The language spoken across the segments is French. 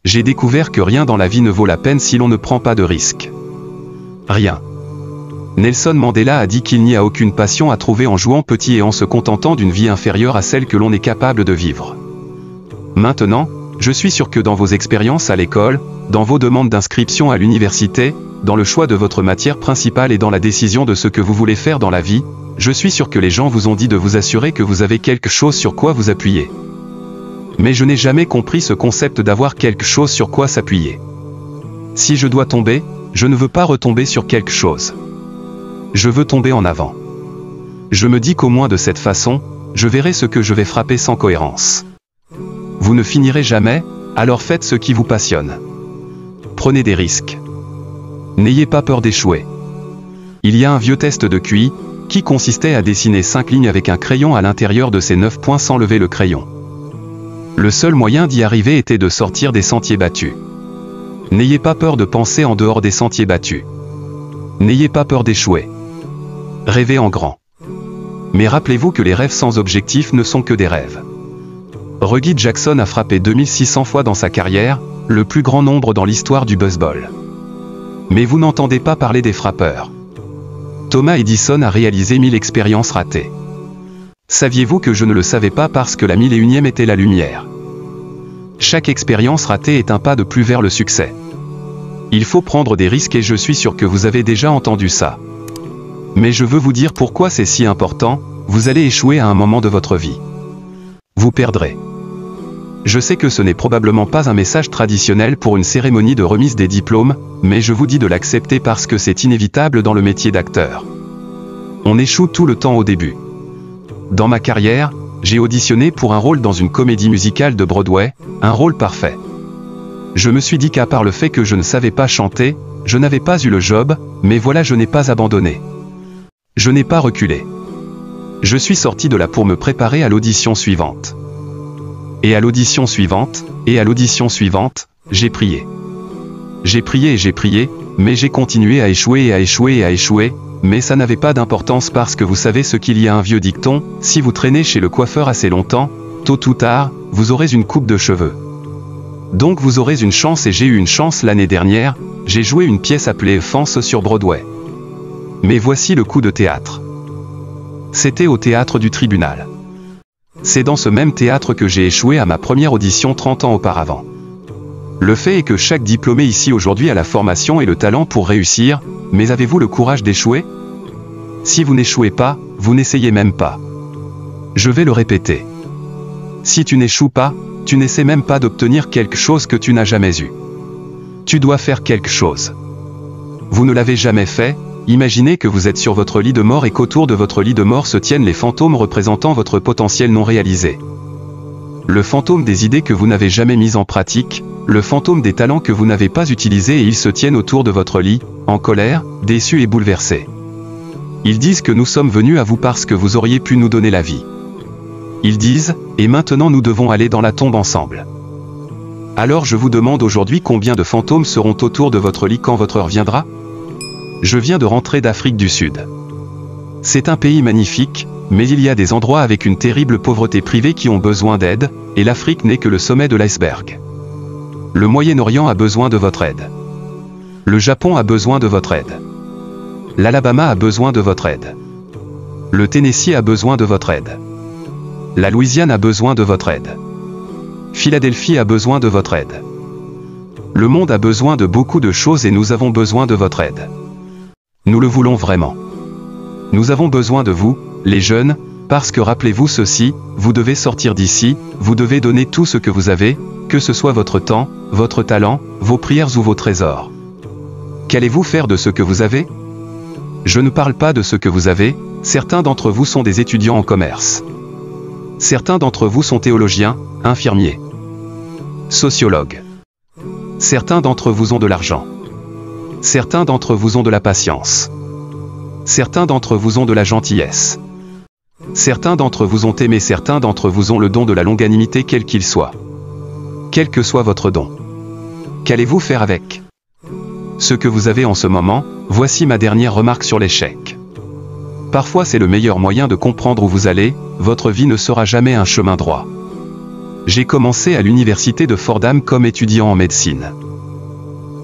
J'ai découvert que rien dans la vie ne vaut la peine si l'on ne prend pas de risques. Rien. Nelson Mandela a dit qu'il n'y a aucune passion à trouver en jouant petit et en se contentant d'une vie inférieure à celle que l'on est capable de vivre. Maintenant, je suis sûr que dans vos expériences à l'école, dans vos demandes d'inscription à l'université, dans le choix de votre matière principale et dans la décision de ce que vous voulez faire dans la vie, je suis sûr que les gens vous ont dit de vous assurer que vous avez quelque chose sur quoi vous appuyer. Mais je n'ai jamais compris ce concept d'avoir quelque chose sur quoi s'appuyer. Si je dois tomber, je ne veux pas retomber sur quelque chose. Je veux tomber en avant. Je me dis qu'au moins de cette façon, je verrai ce que je vais frapper sans cohérence. Vous ne finirez jamais, alors faites ce qui vous passionne. Prenez des risques. N'ayez pas peur d'échouer. Il y a un vieux test de QI, qui consistait à dessiner 5 lignes avec un crayon à l'intérieur de ces 9 points sans lever le crayon. Le seul moyen d'y arriver était de sortir des sentiers battus. N'ayez pas peur de penser en dehors des sentiers battus. N'ayez pas peur d'échouer. Rêvez en grand. Mais rappelez-vous que les rêves sans objectif ne sont que des rêves. Reggie Jackson a frappé 2600 fois dans sa carrière, le plus grand nombre dans l'histoire du baseball. Mais vous n'entendez pas parler des frappeurs. Thomas Edison a réalisé 1000 expériences ratées. Saviez-vous que je ne le savais pas parce que la 1001e était la lumière? Chaque expérience ratée est un pas de plus vers le succès. Il faut prendre des risques et je suis sûr que vous avez déjà entendu ça. Mais je veux vous dire pourquoi c'est si important, vous allez échouer à un moment de votre vie. Vous perdrez. Je sais que ce n'est probablement pas un message traditionnel pour une cérémonie de remise des diplômes, mais je vous dis de l'accepter parce que c'est inévitable dans le métier d'acteur. On échoue tout le temps au début. Dans ma carrière, j'ai auditionné pour un rôle dans une comédie musicale de Broadway, un rôle parfait. Je me suis dit qu'à part le fait que je ne savais pas chanter, je n'avais pas eu le job, mais voilà, je n'ai pas abandonné. Je n'ai pas reculé. Je suis sorti de là pour me préparer à l'audition suivante. Et à l'audition suivante, et à l'audition suivante, j'ai prié. J'ai prié et j'ai prié, mais j'ai continué à échouer et à échouer et à échouer, mais ça n'avait pas d'importance parce que vous savez ce qu'il y a un vieux dicton, si vous traînez chez le coiffeur assez longtemps, tôt ou tard, vous aurez une coupe de cheveux. Donc vous aurez une chance et j'ai eu une chance l'année dernière, j'ai joué une pièce appelée Fence sur Broadway. Mais voici le coup de théâtre. C'était au théâtre du tribunal. C'est dans ce même théâtre que j'ai échoué à ma première audition 30 ans auparavant. Le fait est que chaque diplômé ici aujourd'hui a la formation et le talent pour réussir, mais avez-vous le courage d'échouer? Si vous n'échouez pas, vous n'essayez même pas. Je vais le répéter. Si tu n'échoues pas, tu n'essaies même pas d'obtenir quelque chose que tu n'as jamais eu. Tu dois faire quelque chose. Vous ne l'avez jamais fait. Imaginez que vous êtes sur votre lit de mort et qu'autour de votre lit de mort se tiennent les fantômes représentant votre potentiel non réalisé. Le fantôme des idées que vous n'avez jamais mises en pratique, le fantôme des talents que vous n'avez pas utilisés et ils se tiennent autour de votre lit, en colère, déçus et bouleversés. Ils disent que nous sommes venus à vous parce que vous auriez pu nous donner la vie. Ils disent, et maintenant nous devons aller dans la tombe ensemble. Alors je vous demande aujourd'hui combien de fantômes seront autour de votre lit quand votre heure viendra? Je viens de rentrer d'Afrique du Sud. C'est un pays magnifique, mais il y a des endroits avec une terrible pauvreté privée qui ont besoin d'aide, et l'Afrique n'est que le sommet de l'iceberg. Le Moyen-Orient a besoin de votre aide. Le Japon a besoin de votre aide. L'Alabama a besoin de votre aide. Le Tennessee a besoin de votre aide. La Louisiane a besoin de votre aide. Philadelphie a besoin de votre aide. Le monde a besoin de beaucoup de choses et nous avons besoin de votre aide. Nous le voulons vraiment. Nous avons besoin de vous, les jeunes, parce que rappelez-vous ceci, vous devez sortir d'ici, vous devez donner tout ce que vous avez, que ce soit votre temps, votre talent, vos prières ou vos trésors. Qu'allez-vous faire de ce que vous avez? Je ne parle pas de ce que vous avez, certains d'entre vous sont des étudiants en commerce. Certains d'entre vous sont théologiens, infirmiers, sociologues. Certains d'entre vous ont de l'argent. Certains d'entre vous ont de la patience. Certains d'entre vous ont de la gentillesse. Certains d'entre vous ont aimé, certains d'entre vous ont le don de la longanimité quel qu'il soit. Quel que soit votre don. Qu'allez-vous faire avec ce que vous avez en ce moment? Voici ma dernière remarque sur l'échec. Parfois c'est le meilleur moyen de comprendre où vous allez, votre vie ne sera jamais un chemin droit. J'ai commencé à l'université de Fordham comme étudiant en médecine.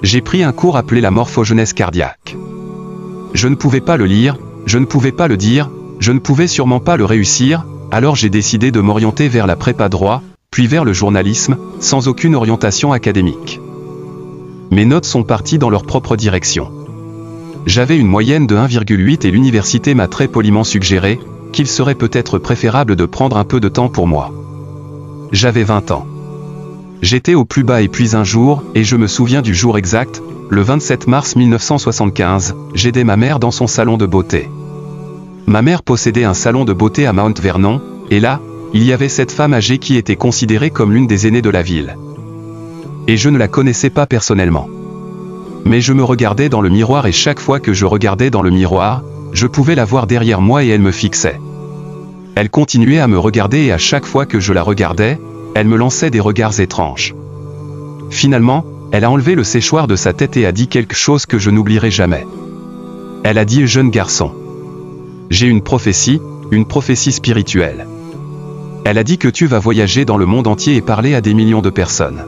J'ai pris un cours appelé la morphogenèse cardiaque. Je ne pouvais pas le lire, je ne pouvais pas le dire, je ne pouvais sûrement pas le réussir, alors j'ai décidé de m'orienter vers la prépa droit, puis vers le journalisme, sans aucune orientation académique. Mes notes sont parties dans leur propre direction. J'avais une moyenne de 1,8 et l'université m'a très poliment suggéré qu'il serait peut-être préférable de prendre un peu de temps pour moi. J'avais 20 ans. J'étais au plus bas et puis un jour, et je me souviens du jour exact, le 27 mars 1975, j'aidais ma mère dans son salon de beauté. Ma mère possédait un salon de beauté à Mount Vernon, et là, il y avait cette femme âgée qui était considérée comme l'une des aînées de la ville. Et je ne la connaissais pas personnellement. Mais je me regardais dans le miroir et chaque fois que je regardais dans le miroir, je pouvais la voir derrière moi et elle me fixait. Elle continuait à me regarder et à chaque fois que je la regardais, elle me lançait des regards étranges. Finalement, elle a enlevé le séchoir de sa tête et a dit quelque chose que je n'oublierai jamais. Elle a dit « Jeune garçon, j'ai une prophétie spirituelle. Elle a dit que tu vas voyager dans le monde entier et parler à des millions de personnes.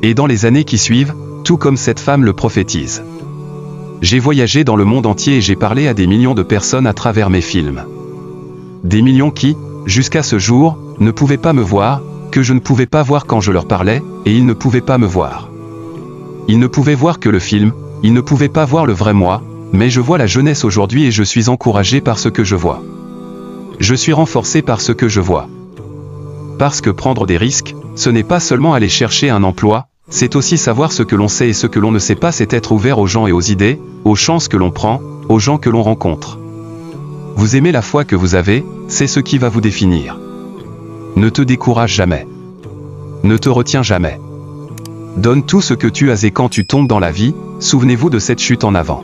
Et dans les années qui suivent, tout comme cette femme le prophétise. J'ai voyagé dans le monde entier et j'ai parlé à des millions de personnes à travers mes films. Des millions qui, jusqu'à ce jour, ne pouvaient pas me voir, que je ne pouvais pas voir quand je leur parlais, et ils ne pouvaient pas me voir. Ils ne pouvaient voir que le film, ils ne pouvaient pas voir le vrai moi, mais je vois la jeunesse aujourd'hui et je suis encouragé par ce que je vois. Je suis renforcé par ce que je vois. Parce que prendre des risques, ce n'est pas seulement aller chercher un emploi, c'est aussi savoir ce que l'on sait et ce que l'on ne sait pas, c'est être ouvert aux gens et aux idées, aux chances que l'on prend, aux gens que l'on rencontre. Vous aimez la foi que vous avez, c'est ce qui va vous définir. Ne te décourage jamais. Ne te retiens jamais. Donne tout ce que tu as et quand tu tombes dans la vie, souvenez-vous de cette chute en avant.